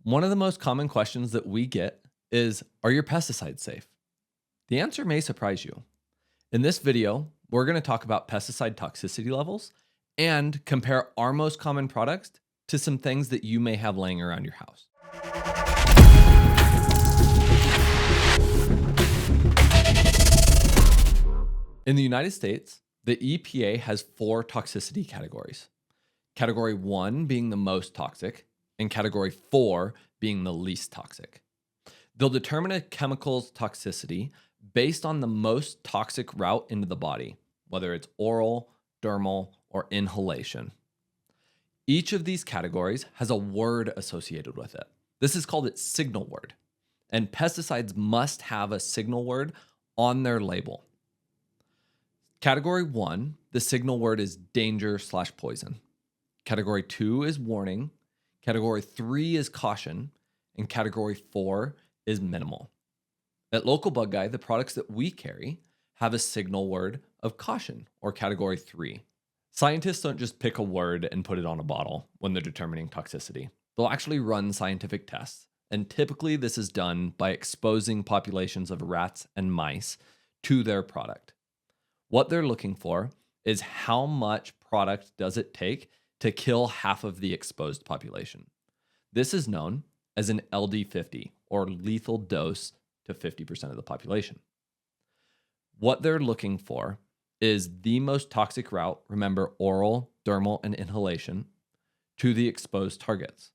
One of the most common questions that we get is, are your pesticides safe? The answer may surprise you. In this video, we're going to talk about pesticide toxicity levels and compare our most common products to some things that you may have laying around your house. In the United States, the EPA has 4 toxicity categories. Category 1 being the most toxic, and Category 4 being the least toxic. They'll determine a chemical's toxicity based on the most toxic route into the body, whether it's oral, dermal, or inhalation. Each of these categories has a word associated with it. This is called its signal word, and pesticides must have a signal word on their label. Category 1, the signal word is danger/poison. Category 2 is warning. Category 3 is caution. And Category 4 is minimal. At Local Bug Guy, the products that we carry have a signal word of caution, or Category 3. Scientists don't just pick a word and put it on a bottle when they're determining toxicity. They'll actually run scientific tests. And typically this is done by exposing populations of rats and mice to their product. What they're looking for is how much product does it take to kill half of the exposed population. This is known as an LD50, or lethal dose to 50% of the population. What they're looking for is the most toxic route, remember oral, dermal, and inhalation, to the exposed targets.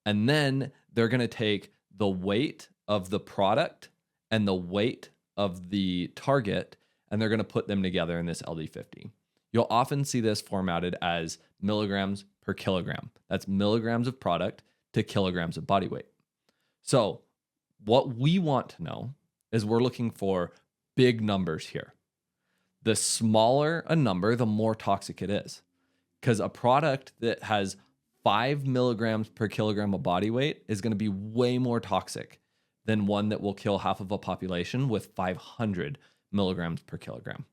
And then they're going to take the weight of the product and the weight of the target, and they're going to put them together in this LD50. You'll often see this formatted as milligrams per kilogram. That's milligrams of product to kilograms of body weight. So what we want to know is we're looking for big numbers here. The smaller a number, the more toxic it is. Because a product that has 5 milligrams per kilogram of body weight is going to be way more toxic than one that will kill half of a population with 500 milligrams per kilogram.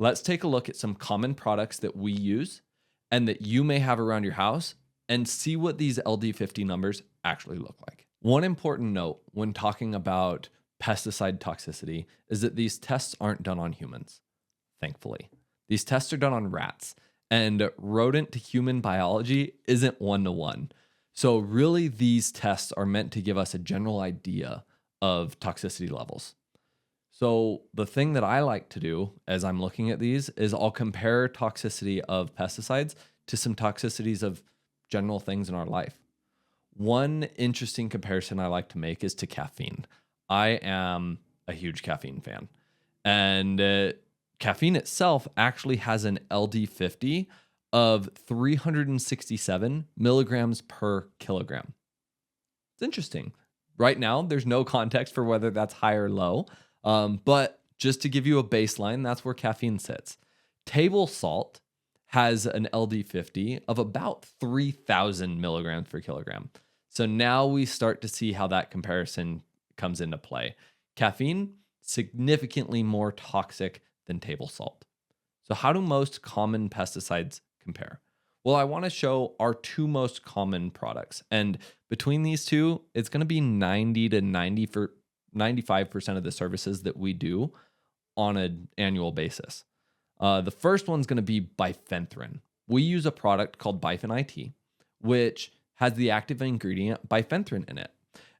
Let's take a look at some common products that we use and that you may have around your house and see what these LD50 numbers actually look like. One important note when talking about pesticide toxicity is that these tests aren't done on humans, thankfully. These tests are done on rats, and rodent to human biology isn't 1-to-1. So really these tests are meant to give us a general idea of toxicity levels. So the thing that I like to do as I'm looking at these is I'll compare toxicity of pesticides to some toxicities of general things in our life. One interesting comparison I like to make is to caffeine. I am a huge caffeine fan. And caffeine itself actually has an LD50 of 367 milligrams per kilogram. It's interesting. Right now, there's no context for whether that's high or low. But just to give you a baseline, that's where caffeine sits. Table salt has an LD50 of about 3,000 milligrams per kilogram. So now we start to see how that comparison comes into play. Caffeine, significantly more toxic than table salt. So how do most common pesticides compare? Well, I want to show our 2 most common products. And between these two, it's going to be 90 to 95% of the services that we do on an annual basis. The first one's going to be bifenthrin. We use a product called Bifen IT, which has the active ingredient bifenthrin in it.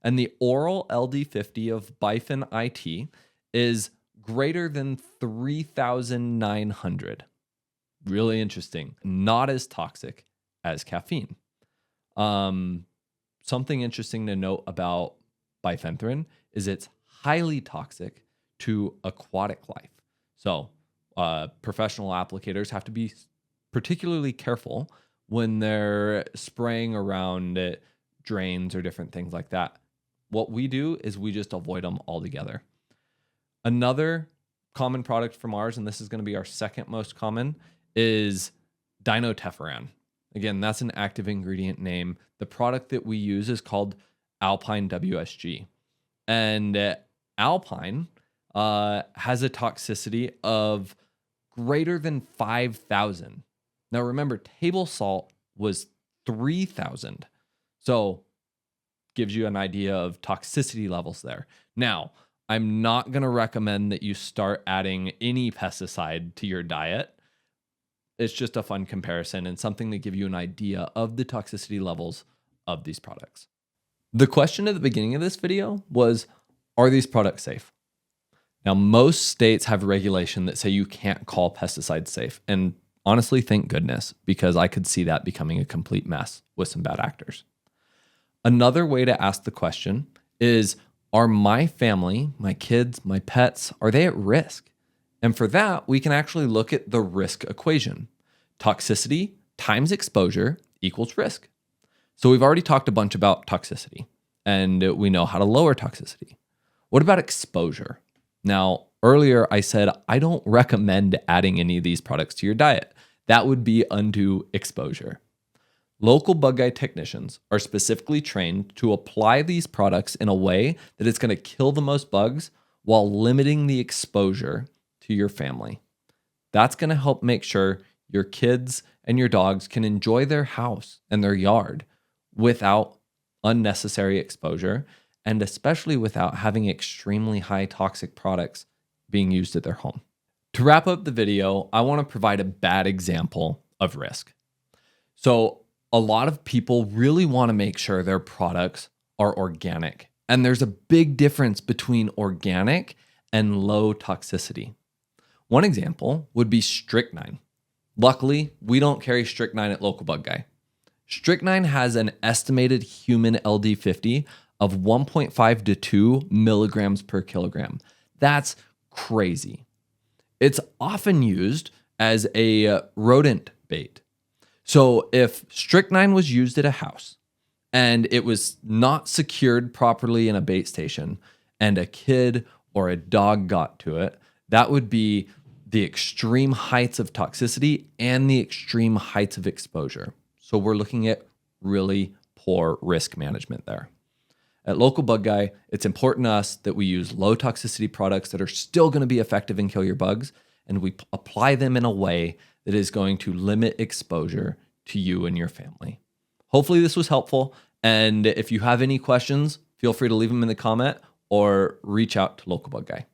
And the oral LD50 of Bifen IT is greater than 3,900. Really interesting. Not as toxic as caffeine. Something interesting to note about bifenthrin is it's highly toxic to aquatic life. So professional applicators have to be particularly careful when they're spraying around drains or different things like that. What we do is we just avoid them altogether. Another common product from ours, and this is going to be our second most common, is dinotefuran. Again, that's an active ingredient name. The product that we use is called Alpine WSG. And Alpine has a toxicity of greater than 5,000. Now remember, table salt was 3,000. So gives you an idea of toxicity levels there. Now, I'm not going to recommend that you start adding any pesticide to your diet. It's just a fun comparison and something to give you an idea of the toxicity levels of these products. The question at the beginning of this video was, are these products safe? Now, most states have regulation that say you can't call pesticides safe. And honestly, thank goodness, because I could see that becoming a complete mess with some bad actors. Another way to ask the question is, are my family, my kids, my pets, are they at risk? And for that, we can actually look at the risk equation. Toxicity times exposure equals risk. So we've already talked a bunch about toxicity, and we know how to lower toxicity. What about exposure? Now, earlier I said I don't recommend adding any of these products to your diet. That would be undue exposure. Local bug guide technicians are specifically trained to apply these products in a way that it's going to kill the most bugs while limiting the exposure to your family. That's going to help make sure your kids and your dogs can enjoy their house and their yard without unnecessary exposure, and especially without having extremely high toxic products being used at their home. To wrap up the video, I want to provide a bad example of risk. So a lot of people really want to make sure their products are organic. And there's a big difference between organic and low toxicity. One example would be strychnine. Luckily, we don't carry strychnine at Local Bug Guy. Strychnine has an estimated human LD50 of 1.5 to 2 milligrams per kilogram. That's crazy. It's often used as a rodent bait. So if strychnine was used at a house and it was not secured properly in a bait station and a kid or a dog got to it, that would be the extreme heights of toxicity and the extreme heights of exposure. So we're looking at really poor risk management there. At Local Bug Guy, it's important to us that we use low toxicity products that are still going to be effective and kill your bugs, and we apply them in a way that is going to limit exposure to you and your family. Hopefully this was helpful, and if you have any questions, feel free to leave them in the comment or reach out to Local Bug Guy.